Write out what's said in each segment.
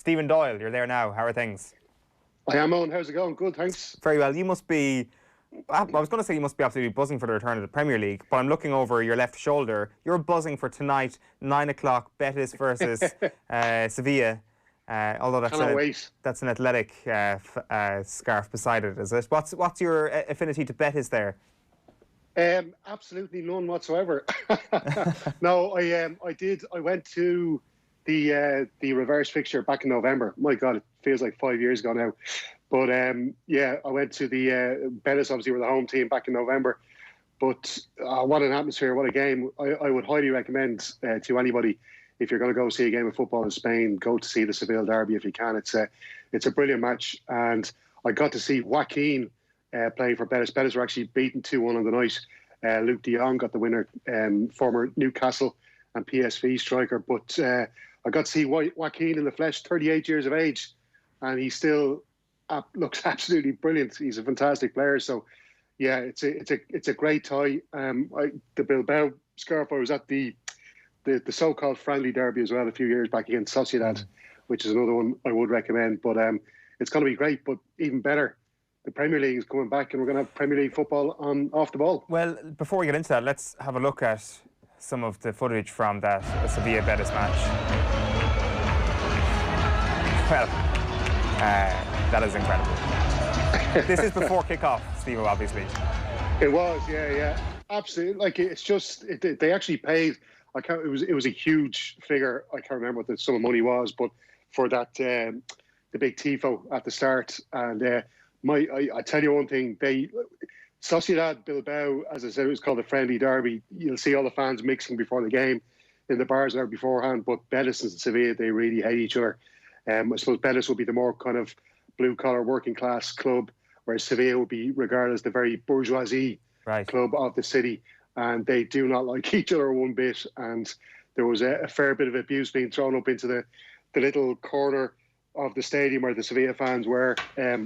Stephen Doyle, you're there now. How are things? I am, Eoin. How's it going? Good, thanks. Very well. You must be... I was going to say you must be absolutely buzzing for the return of the Premier League, but I'm looking over your left shoulder. You're buzzing for tonight, 9 o'clock, Betis versus Sevilla. Although that's an athletic scarf beside it, is it? What's your affinity to Betis there? Absolutely none whatsoever. No, I went to the reverse fixture back in November. My God, it feels like 5 years ago now. But yeah, I went to the Betis. Obviously, were the home team back in November. But what an atmosphere! What a game! I would highly recommend to anybody, if you're going to go see a game of football in Spain, go to see the Seville derby if you can. It's a brilliant match, and I got to see Joaquin playing for Betis. Betis were actually beaten 2-1 on the night. Luke de Jong got the winner, former Newcastle and PSV striker. But I got to see Joaquin in the flesh, 38 years of age, and he still looks absolutely brilliant. He's a fantastic player. So, yeah, it's a great tie. The Bilbao scarf. I was at the so-called friendly derby as well a few years back against Sociedad, which is another one I would recommend. But it's going to be great. But even better, the Premier League is coming back, and we're going to have Premier League football on off the ball. Well, before we get into that, let's have a look at some of the footage from that Sevilla Betis match. Well, that is incredible. This is before kick-off, Steve, obviously. It was, yeah, absolutely. Like, it's just they actually paid. It was a huge figure. I can't remember what the sum of money was, but for that the big tifo at the start. And I tell you one thing, Sociedad Bilbao, as I said, it was called a friendly derby. You'll see all the fans mixing before the game in the bars there beforehand. But Betis and Sevilla, they really hate each other. I suppose Betis will be the more kind of blue-collar, working-class club, whereas Sevilla will be regarded as the very bourgeoisie club of the city. And they do not like each other one bit. And there was a fair bit of abuse being thrown up into the little corner of the stadium where the Sevilla fans were,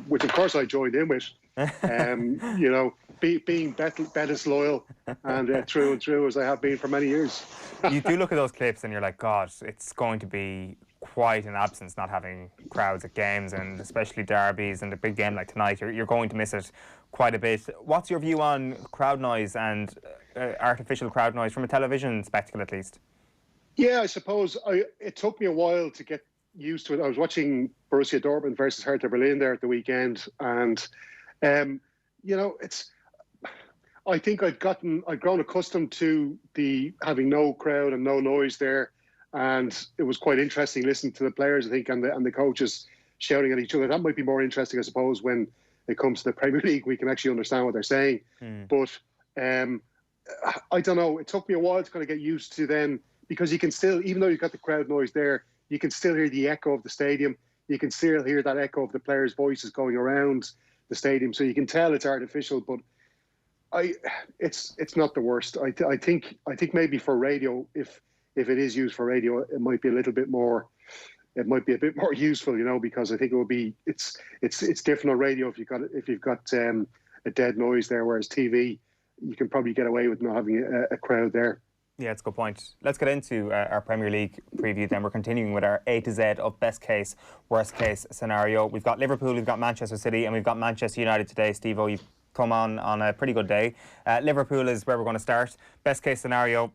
which of course I joined in with. You know, being Betis loyal and through and through, as I have been for many years. You do look at those clips and you're like, God, it's going to be quite an absence not having crowds at games, and especially derbies and a big game like tonight. You're going to miss it quite a bit. What's your view on crowd noise and artificial crowd noise from a television spectacle, at least? Yeah, I suppose it took me a while to get used to it. I was watching Borussia Dortmund versus Hertha Berlin there at the weekend, and you know, I think I'd grown accustomed to having no crowd and no noise there, and it was quite interesting listening to the players, I think, and the coaches shouting at each other. That might be more interesting, I suppose, when it comes to the Premier League. We can actually understand what they're saying. But I don't know. It took me a while to kind of get used to then, because you can still, even though you've got the crowd noise there, you can still hear the echo of the stadium. You can still hear that echo of the players' voices going around the stadium. So you can tell it's artificial, but it's not the worst. I think maybe for radio, if it is used for radio, it might be a little bit more. It might be a bit more useful, you know, because I think it will be. It's different on radio if you've got a dead noise there, whereas TV, you can probably get away with not having a crowd there. Yeah, it's a good point. Let's get into our Premier League preview then. We're continuing with our A to Z of best case, worst case scenario. We've got Liverpool, we've got Manchester City, and we've got Manchester United today. Steve-O, you've come on a pretty good day. Liverpool is where we're going to start. Best case scenario,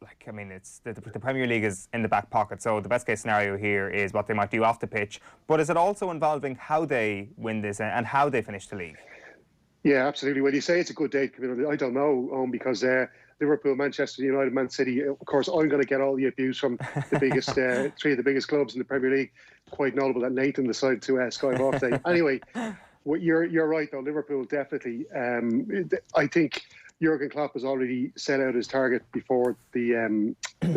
like, I mean, it's the Premier League is in the back pocket, so the best case scenario here is what they might do off the pitch. But is it also involving how they win this and how they finish the league? Yeah, absolutely. When you say it's a good day, I don't know, because Liverpool, Manchester United, Man City, of course, I'm going to get all the abuse from the biggest three of the biggest clubs in the Premier League. Quite notable that Nathan decided to Skype off day. Anyway, you're right, though. Liverpool definitely. I think Jurgen Klopp has already set out his target before the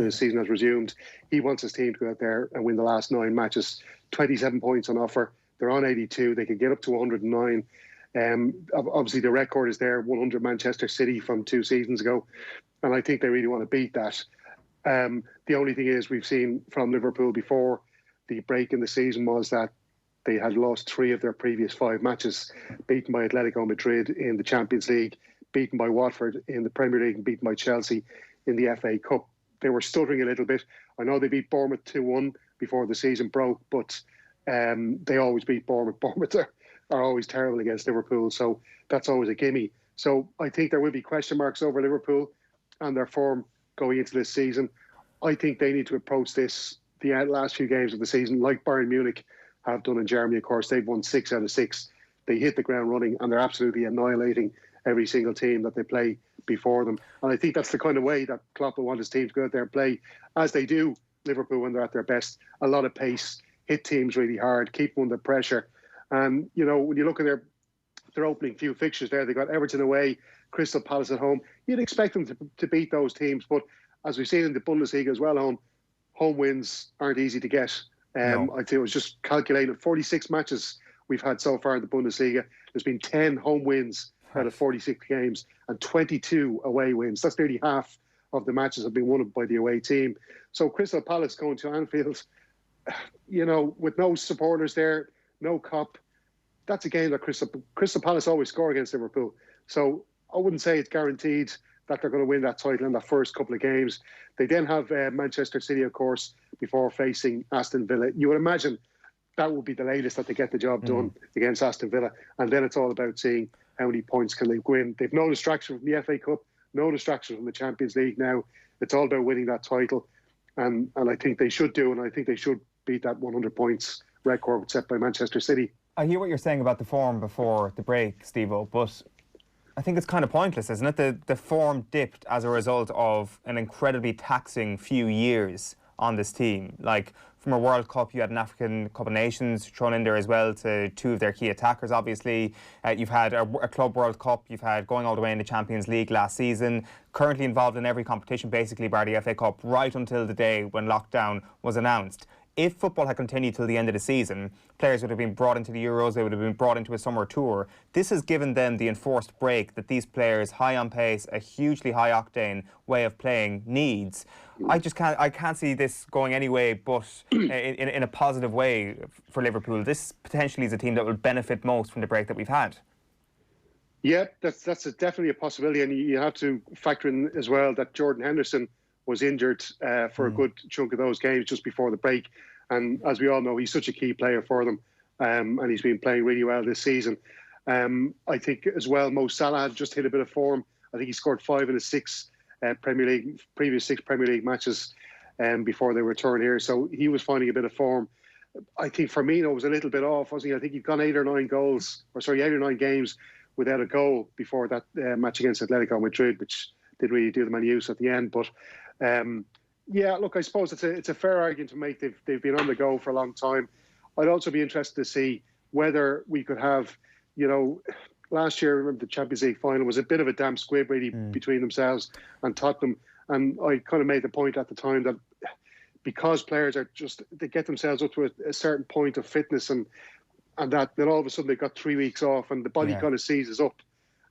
season has resumed. He wants his team to go out there and win the last 9 matches. 27 points on offer. They're on 82. They could get up to 109. Obviously, the record is there, 100 Manchester City from 2 seasons ago, and I think they really want to beat that. The only thing is, we've seen from Liverpool before the break in the season was that they had lost 3 of their previous 5 matches, beaten by Atletico Madrid in the Champions League, beaten by Watford in the Premier League, and beaten by Chelsea in the FA Cup. They were stuttering a little bit. I know they beat Bournemouth 2-1 before the season broke, but they always beat Bournemouth. Bournemouth are always terrible against Liverpool, so that's always a gimme. So I think there will be question marks over Liverpool and their form going into this season. I think they need to approach the last few games of the season like Bayern Munich have done in Germany. Of course, they've won 6 out of 6. They hit the ground running and they're absolutely annihilating every single team that they play before them. And I think that's the kind of way that Klopp will want his team to go out there and play, as they do Liverpool when they're at their best. A lot of pace, hit teams really hard, keep them under pressure. And, you know, when you look at their opening few fixtures there, they got Everton away, Crystal Palace at home. You'd expect them to beat those teams. But as we've seen in the Bundesliga as well, home wins aren't easy to get. No. I think it was just calculating 46 matches we've had so far in the Bundesliga. There's been 10 home wins out of 46 games and 22 away wins. That's nearly half of the matches have been won by the away team. So Crystal Palace going to Anfield, you know, with no supporters there, no cop, that's a game that Crystal Palace always score against Liverpool. So I wouldn't say it's guaranteed that they're going to win that title in the first couple of games. They then have Manchester City, of course, before facing Aston Villa. You would imagine that would be the latest that they get the job done against Aston Villa. And then it's all about seeing how many points can they win. They've no distraction from the FA Cup, no distraction from the Champions League now. It's all about winning that title. And I think they should do, and I think they should beat that 100 points record set by Manchester City. I hear what you're saying about the form before the break, Steve-O, but I think it's kind of pointless, isn't it? The form dipped as a result of an incredibly taxing few years on this team. Like, from a World Cup, you had an African Cup of Nations thrown in there as well to 2 of their key attackers, obviously. You've had a Club World Cup. You've had going all the way in the Champions League last season. Currently involved in every competition, basically, bar the FA Cup, right until the day when lockdown was announced. If football had continued till the end of the season, players would have been brought into the Euros, they would have been brought into a summer tour. This has given them the enforced break that these players, high on pace, a hugely high octane way of playing, needs. I can't see this going any way but in a positive way for Liverpool. This potentially is a team that will benefit most from the break that we've had. Yeah, that's definitely a possibility, and you have to factor in as well that Jordan Henderson was injured for a good chunk of those games just before the break. And as we all know, he's such a key player for them. And he's been playing really well this season. I think as well, Mo Salah had just hit a bit of form. I think he scored 5 in his previous 6 Premier League matches before they returned here. So he was finding a bit of form. I think Firmino was a little bit off, wasn't he? I think he'd gone 8 or 9 games without a goal before that match against Atletico Madrid, which didn't really do them any use at the end. But yeah, look, I suppose it's a fair argument to make. They've been on the go for a long time. I'd also be interested to see whether we could have, you know, last year, remember the Champions League final was a bit of a damp squib really between themselves and Tottenham. And I kind of made the point at the time that because players are they get themselves up to a certain point of fitness and that, then all of a sudden they've got 3 weeks off and the body kind of seizes up.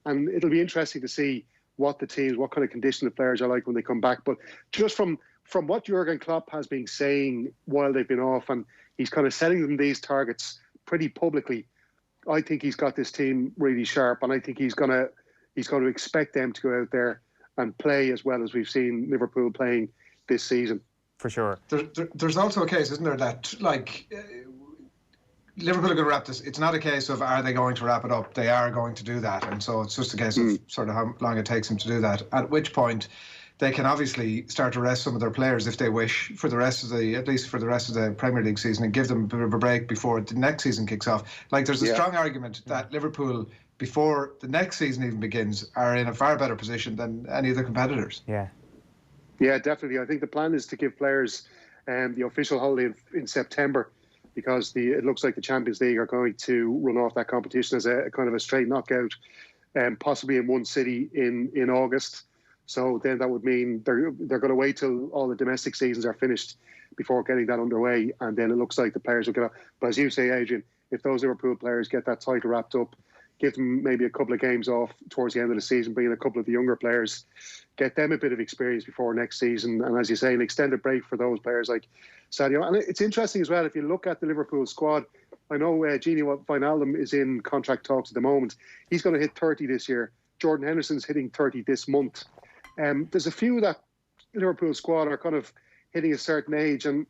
And it'll be interesting to see what kind of condition the players are like when they come back. But just from what Jurgen Klopp has been saying while they've been off, and he's kind of setting them these targets pretty publicly, I think he's got this team really sharp, and I think he's going to expect them to go out there and play as well as we've seen Liverpool playing this season. For sure. There's also a case, isn't there, that like Liverpool are going to wrap this. It's not a case of are they going to wrap it up. They are going to do that, and so it's just a case of sort of how long it takes them to do that. At which point, they can obviously start to rest some of their players if they wish for the rest of at least for the rest of the Premier League season, and give them a bit of a break before the next season kicks off. Like, there's a strong argument that Liverpool, before the next season even begins, are in a far better position than any of their competitors. Yeah, definitely. I think the plan is to give players the official holiday in September, because it looks like the Champions League are going to run off that competition as a kind of a straight knockout, possibly in one city in August. So then that would mean they're going to wait till all the domestic seasons are finished before getting that underway, and then it looks like the players will get out. But as you say, Adrian, if those Liverpool players get that title wrapped up, give them maybe a couple of games off towards the end of the season, bring in a couple of the younger players, get them a bit of experience before next season, and as you say, an extended break for those players like Sadio. And it's interesting as well, if you look at the Liverpool squad, I know Gini Wijnaldum is in contract talks at the moment. He's going to hit 30 this year. Jordan Henderson's hitting 30 this month. There's a few that Liverpool squad are kind of hitting a certain age, and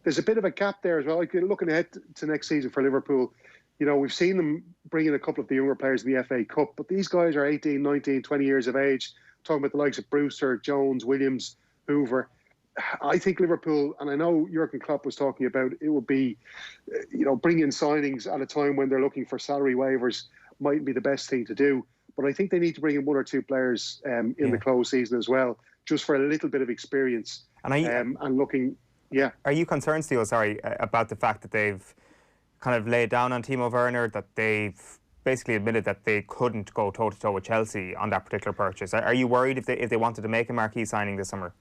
there's a bit of a gap there as well. Like, looking ahead to next season for Liverpool, you know, we've seen them bring in a couple of the younger players in the FA Cup, but these guys are 18, 19, 20 years of age. Talking about the likes of Brewster, Jones, Williams, Hoover. I think Liverpool, and I know Jurgen Klopp was talking about it would be, you know, bring in signings at a time when they're looking for salary waivers might be the best thing to do. But I think they need to bring in one or two players in the close season as well, just for a little bit of experience. And looking, Are you concerned, Steve, about the fact that they've kind of laid down on Timo Werner, that they've basically admitted that they couldn't go toe-to-toe with Chelsea on that particular purchase? Are you worried if they wanted to make a marquee signing this summer?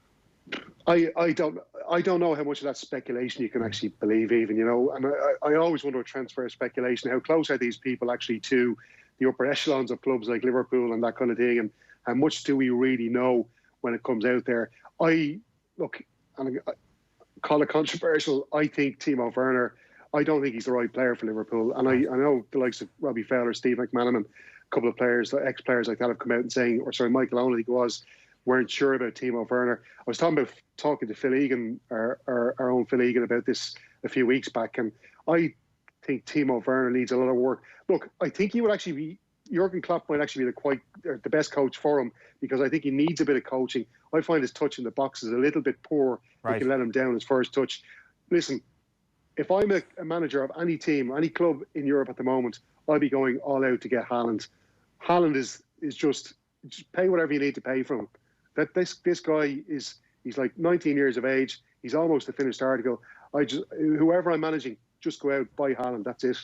I don't know how much of that speculation you can actually believe, even, you know, and I always wonder with transfer speculation, how close are these people actually to the upper echelons of clubs like Liverpool and that kind of thing, and how much do we really know when it comes out there? I call it controversial. I think Timo Werner, I don't think he's the right player for Liverpool, and I know the likes of Robbie Fowler, Steve McManaman, a couple of players, ex-players like that, have come out and saying, or sorry, Michael Owen, I think it was, weren't sure about Timo Werner. I was talking to Phil Egan, our own Phil Egan, about this a few weeks back, and I think Timo Werner needs a lot of work. Look, I think he would actually be, Jurgen Klopp might actually be the best coach for him, because I think he needs a bit of coaching. I find his touch in the box is a little bit poor. Right. You can let him down his first touch. Listen, if I'm a manager of any team, any club in Europe at the moment, I'd be going all out to get Haaland. Haaland is just pay whatever you need to pay for him. That this guy he's like 19 years of age. He's almost a finished article. Whoever I'm managing, just go out, buy Haaland. That's it.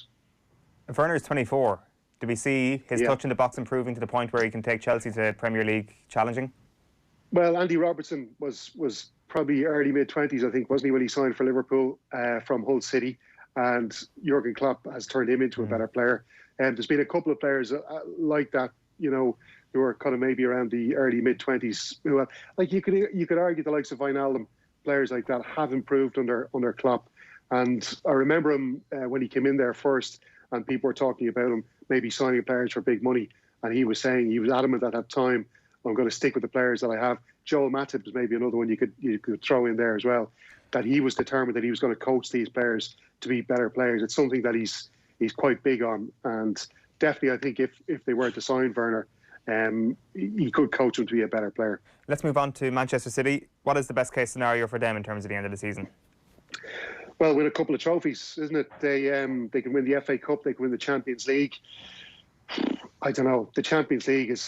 If Werner's 24, do we see his touch in the box improving to the point where he can take Chelsea to Premier League challenging? Well, Andy Robertson was probably early mid-20s, I think, wasn't he, when he signed for Liverpool from Hull City, and Jurgen Klopp has turned him into a better player. And there's been a couple of players like that, you know, who are kind of maybe around the early mid-20s. Who like you could argue the likes of Wijnaldum, players like that have improved under Klopp. And I remember him when he came in there first, and people were talking about him maybe signing players for big money, and he was saying, he was adamant at that time, I'm going to stick with the players that I have. Joel Matip was maybe another one you could throw in there as well, that he was determined that he was going to coach these players to be better players. It's something that he's quite big on, and definitely I think if they were to sign Werner, he could coach them to be a better player. Let's move on to Manchester City. What is the best case scenario for them in terms of the end of the season? Well, win a couple of trophies, isn't it? They can win the FA Cup, they can win the Champions League. I don't know. The Champions League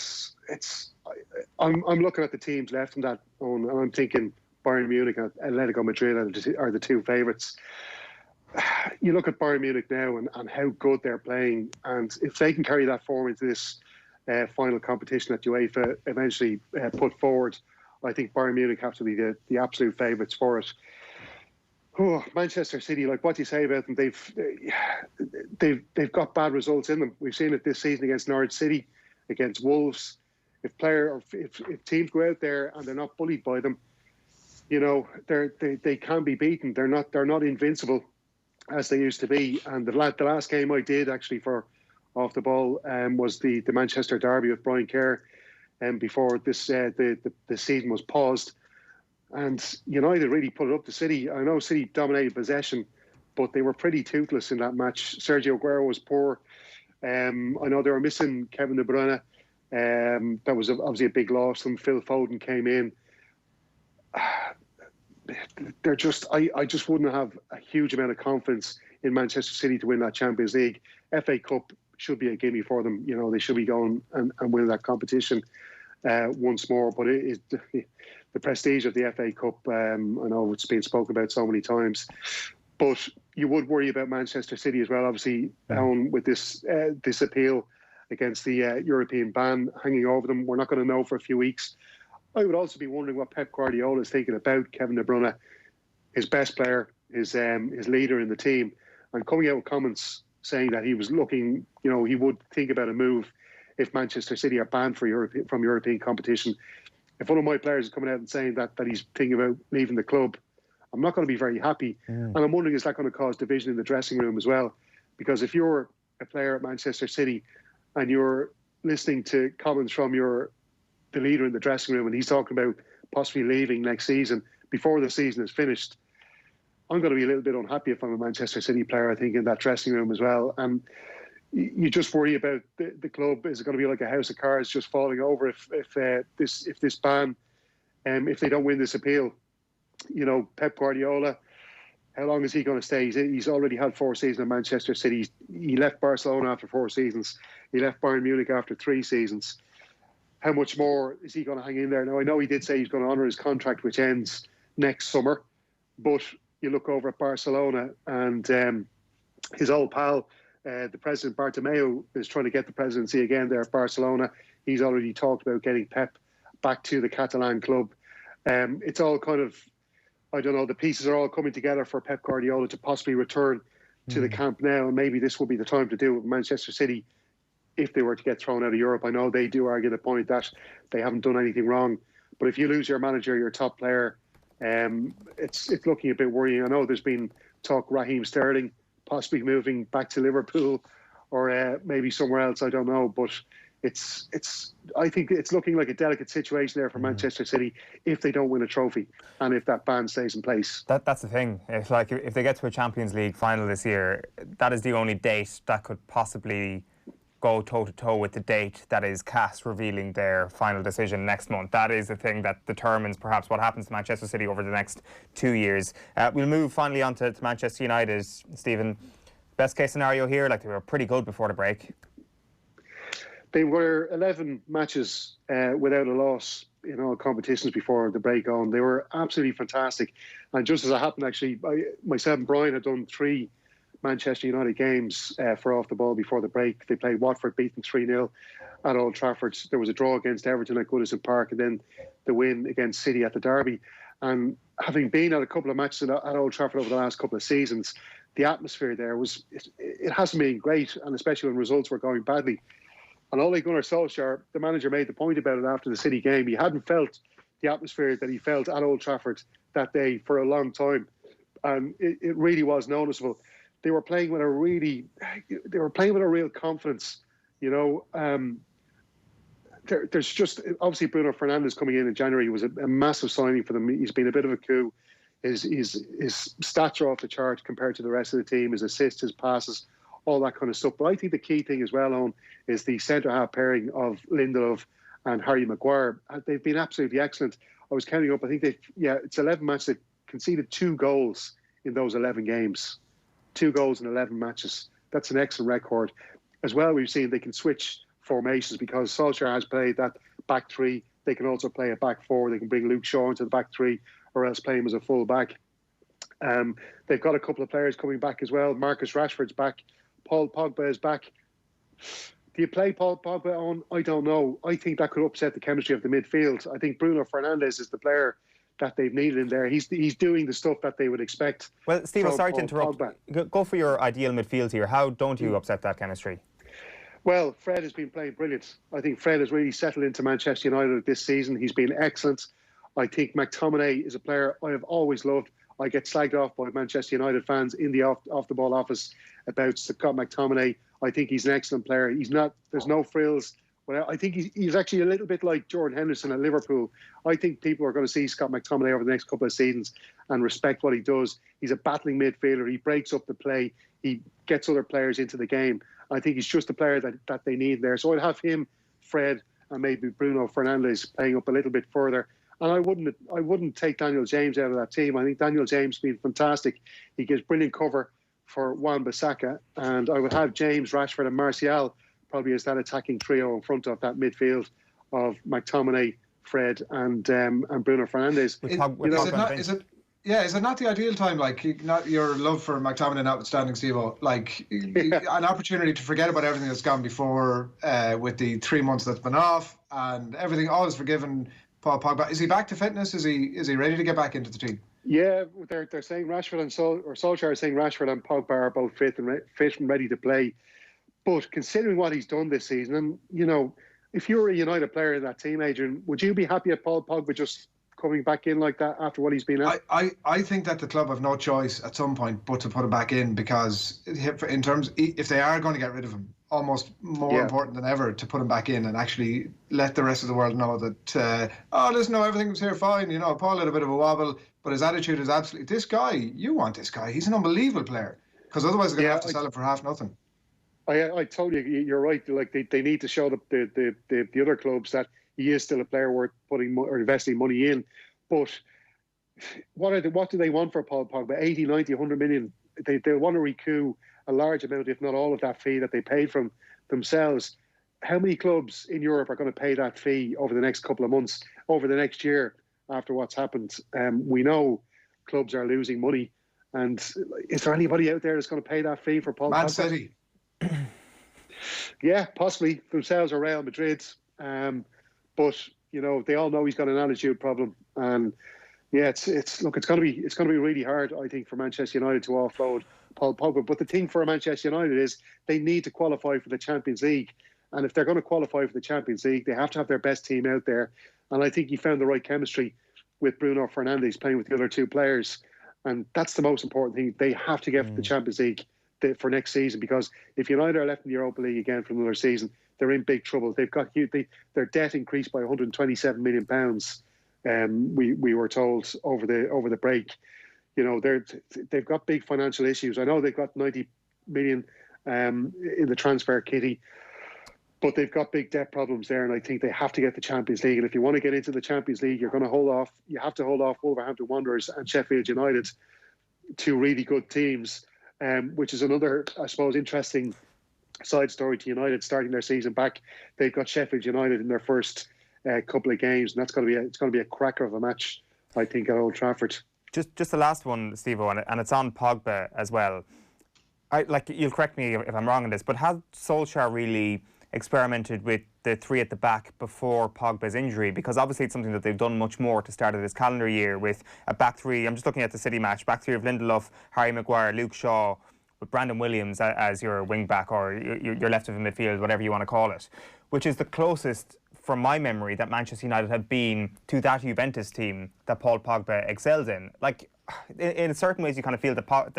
I'm looking at the teams left in that, and I'm thinking Bayern Munich and Atletico Madrid are the two favourites. You look at Bayern Munich now and how good they're playing, and if they can carry that form into this final competition that UEFA eventually put forward, I think Bayern Munich have to be the absolute favourites for it. Oh, Manchester City, like, what do you say about them? They've got bad results in them. We've seen it this season against Norwich City, against Wolves. If teams go out there and they're not bullied by them, you know, they can be beaten. They're not invincible as they used to be. And the last game I did actually for Off the Ball was the Manchester derby with Brian Kerr, before this the season was paused. And United really put it up to City. I know City dominated possession, but they were pretty toothless in that match. Sergio Aguero was poor. I know they were missing Kevin De Bruyne. That was obviously a big loss. And Phil Foden came in. They're just, I just wouldn't have a huge amount of confidence in Manchester City to win that Champions League. FA Cup should be a gimme for them. You know, they should be going and winning that competition once more. But the prestige of the FA Cup, I know it's been spoken about so many times, but you would worry about Manchester City as well, obviously, with this appeal against the European ban hanging over them. We're not going to know for a few weeks. I would also be wondering what Pep Guardiola is thinking about Kevin De Bruyne, his best player, his leader in the team, and coming out with comments saying that he was looking, he would think about a move if Manchester City are banned from European competition. If one of my players is coming out and saying that he's thinking about leaving the club, I'm not going to be very happy. And I'm wondering, is that going to cause division in the dressing room as well? Because if you're a player at Manchester City and you're listening to comments from the leader in the dressing room and he's talking about possibly leaving next season before the season is finished, I'm going to be a little bit unhappy if I'm a Manchester City player, I think, in that dressing room as well. And you just worry about the club. Is it going to be like a house of cards just falling over if this ban, if they don't win this appeal? You know, Pep Guardiola, how long is he going to stay? He's already had 4 seasons at Manchester City. He left Barcelona after 4 seasons. He left Bayern Munich after 3 seasons. How much more is he going to hang in there? Now, I know he did say he's going to honour his contract, which ends next summer. But you look over at Barcelona and his old pal, the president Bartomeu, is trying to get the presidency again there at Barcelona. He's already talked about getting Pep back to the Catalan club. It's all kind of, I don't know, the pieces are all coming together for Pep Guardiola to possibly return to the Camp Nou, and maybe this will be the time to do it with Manchester City if they were to get thrown out of Europe. I know they do argue the point that they haven't done anything wrong, but if you lose your manager, your top player, it's looking a bit worrying. I know there's been talk Raheem Sterling possibly moving back to Liverpool or maybe somewhere else, I don't know, but I think it's looking like a delicate situation there for Manchester City if they don't win a trophy and if that ban stays in place. That's the thing. If they get to a Champions League final this year, that is the only date that could possibly go toe-to-toe with the date that is cast, revealing their final decision next month. That is the thing that determines perhaps what happens to Manchester City over the next 2 years. We'll move finally on to Manchester United. Stephen, best case scenario here, like they were pretty good before the break. They were 11 matches without a loss in all competitions before the break on. They were absolutely fantastic. And just as it happened, actually, myself and Brian had done 3 Manchester United games for Off the Ball before the break. They played Watford, beaten 3-0 at Old Trafford. There was a draw against Everton at Goodison Park, and then the win against City at the Derby. And having been at a couple of matches at Old Trafford over the last couple of seasons, the atmosphere there it hasn't been great, and especially when results were going badly. And Ole Gunnar Solskjaer, the manager, made the point about it after the City game. He hadn't felt the atmosphere that he felt at Old Trafford that day for a long time, and it really was noticeable. They were playing with a real confidence. You know, there's just obviously Bruno Fernandes coming in January was a massive signing for them. He's been a bit of a coup. His stats are off the chart compared to the rest of the team. His assists, his passes, all that kind of stuff. But I think the key thing as well, Eoin, is the centre-half pairing of Lindelof and Harry Maguire. They've been absolutely excellent. I was counting up. I think it's 11 matches. They've conceded 2 goals in those 11 games. 2 goals in 11 matches. That's an excellent record. As well, we've seen they can switch formations because Solskjaer has played that back 3. They can also play a back 4. They can bring Luke Shaw into the back 3 or else play him as a full back. They've got a couple of players coming back as well. Marcus Rashford's back. Paul Pogba is back. Do you play Paul Pogba on? I don't know. I think that could upset the chemistry of the midfield. I think Bruno Fernandes is the player that they've needed in there. He's doing the stuff that they would expect. Well, Steve, sorry to interrupt. Go for your ideal midfield here. How don't you upset that chemistry? Well, Fred has been playing brilliant. I think Fred has really settled into Manchester United this season. He's been excellent. I think McTominay is a player I have always loved. I get slagged off by Manchester United fans in the off the ball office about Scott McTominay. I think he's an excellent player. There's no frills. Well, I think he's actually a little bit like Jordan Henderson at Liverpool. I think people are going to see Scott McTominay over the next couple of seasons and respect what he does. He's a battling midfielder. He breaks up the play. He gets other players into the game. I think he's just the player that they need there. So I'd have him, Fred, and maybe Bruno Fernandes playing up a little bit further. And I wouldn't take Daniel James out of that team. I think Daniel James has been fantastic. He gives brilliant cover for Wan-Bissaka. And I would have James, Rashford and Martial probably as that attacking trio in front of that midfield of McTominay, Fred and Bruno Fernandes. Is it not the ideal time, like, not your love for McTominay notwithstanding, Steve-O, like an opportunity to forget about everything that's gone before with the 3 months that's been off and everything, all is forgiven. Paul Pogba, is he back to fitness? Is he ready to get back into the team? Yeah, they're saying Rashford and Solskjaer are saying Rashford and Pogba are both fit and ready to play. But considering what he's done this season, and you know, if you were a United player in that team, Adrian, would you be happy if Paul Pogba just coming back in like that after what he's been at? I think that the club have no choice at some point but to put him back in, because in terms, if they are going to get rid of him, almost more important than ever to put him back in and actually let the rest of the world know that, listen, no, everything's here fine. You know, Paul had a bit of a wobble, but his attitude is absolutely, this guy, you want this guy. He's an unbelievable player, because otherwise they're going to have to sell him for half nothing. I told you, you're right. Like they need to show the other clubs that he is still a player worth putting or investing money in. But what do they want for Paul Pogba? 80, 90, 100 million. They want to recoup a large amount, if not all of that fee that they paid from themselves. How many clubs in Europe are going to pay that fee over the next couple of months, over the next year after what's happened? We know clubs are losing money. And is there anybody out there that's going to pay that fee for Paul Pogba? Man City. Yeah, possibly themselves or Real Madrid. But you know, they all know he's got an attitude problem, and yeah, it's going to be really hard, I think, for Manchester United to offload Paul Pogba. But the thing for Manchester United is they need to qualify for the Champions League, and if they're going to qualify for the Champions League, they have to have their best team out there. And I think he found the right chemistry with Bruno Fernandes playing with the other two players, and that's the most important thing. They have to get for the Champions League for next season, because if United are left in the Europa League again for another season, they're in big trouble. They've got their debt increased by £127 million. We were told over the break. You know, they've got big financial issues. I know they've got 90 million in the transfer kitty, but they've got big debt problems there, and I think they have to get the Champions League. And if you want to get into the Champions League, you're going to hold off. You have to hold off Wolverhampton Wanderers and Sheffield United, two really good teams, which is another, I suppose, interesting side story to United starting their season back. They've got Sheffield United in their first couple of games, and it's going to be a cracker of a match, I think, at Old Trafford. Just the last one, Steve-O, and it's on Pogba as well. You'll correct me if I'm wrong on this, but has Solskjaer really experimented with the three at the back before Pogba's injury? Because obviously it's something that they've done much more to start of this calendar year with a back three. I'm just looking at the City match, back three of Lindelof, Harry Maguire, Luke Shaw, with Brandon Williams as your wing back, or your left of the midfield, whatever you want to call it, which is the closest, from my memory, that Manchester United have been to that Juventus team that Paul Pogba excels in. Like, in certain ways, you kind of feel that Paul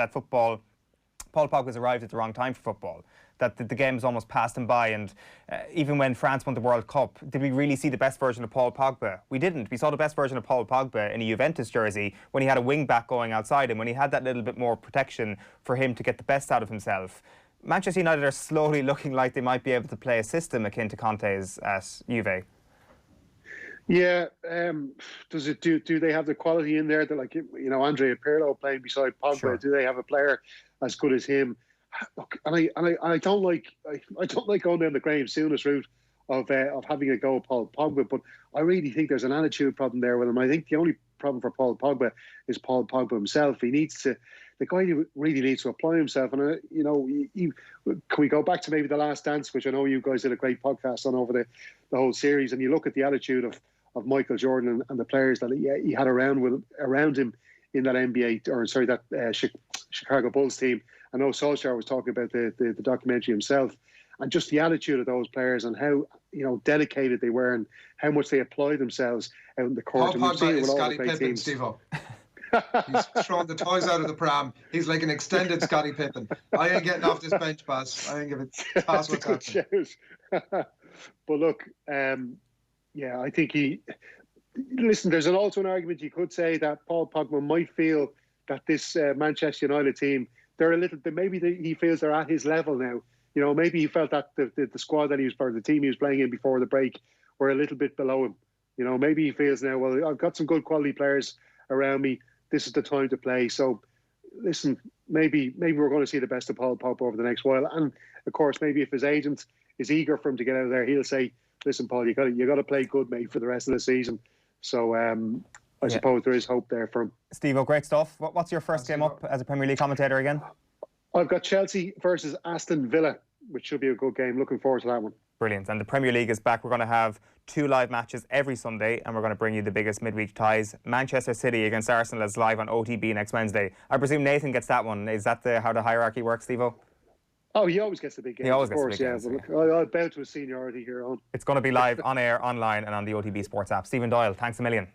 Pogba's arrived at the wrong time for football, that the game has almost passed him by. And even when France won the World Cup, did we really see the best version of Paul Pogba? We didn't. We saw the best version of Paul Pogba in a Juventus jersey when he had a wing back going outside him, when he had that little bit more protection for him to get the best out of himself. Manchester United are slowly looking like they might be able to play a system akin to Conte's at Juve. Yeah, do they have the quality in there that, like, you know, Andrea Pirlo playing beside Pogba? Sure. Do they have a player as good as him? Look, and I don't like going down the Graham Souness route of having a go at Paul Pogba, but I really think there's an attitude problem there with him. I think the only problem for Paul Pogba is Paul Pogba himself. The guy really needs to apply himself. And you know, can we go back to maybe The Last Dance, which I know you guys did a great podcast on over the whole series, and you look at the attitude of Michael Jordan and the players that he had around him in that NBA, or sorry, that Chicago Bulls team. I know Solskjaer was talking about the documentary himself, and just the attitude of those players and how, you know, dedicated they were and how much they applied themselves out in the court. Paul Pogba is Scottie Pippen, Steve-O. He's throwing the toys out of the pram. He's like an extended Scottie Pippen. I ain't getting off this bench pass. I ain't giving a toss what's happening. But look, yeah, I think listen, there's also an argument you could say that Paul Pogba might feel that this Manchester United team, they're a little bit, he feels they're at his level now. You know, maybe he felt that the squad that he was part of, the team he was playing in before the break, were a little bit below him. You know, maybe he feels now, well, I've got some good quality players around me. This is the time to play. So, listen, maybe we're going to see the best of Paul Pogba over the next while. And of course, maybe if his agent is eager for him to get out of there, he'll say, "Listen, Paul, you got to play good, mate, for the rest of the season." So, I suppose there is hope there for him. Steve-O, great stuff. What's your first game up as a Premier League commentator again? I've got Chelsea versus Aston Villa, which should be a good game. Looking forward to that one. Brilliant. And the Premier League is back. We're going to have 2 live matches every Sunday, and we're going to bring you the biggest midweek ties. Manchester City against Arsenal is live on OTB next Wednesday. I presume Nathan gets that one. Is that how the hierarchy works, Steve-O? Oh, he always gets the big game. He always gets the big games. Yeah. But look, I'll bow to his seniority here on. It's going to be live on air, online, and on the OTB Sports app. Stephen Doyle, thanks a million.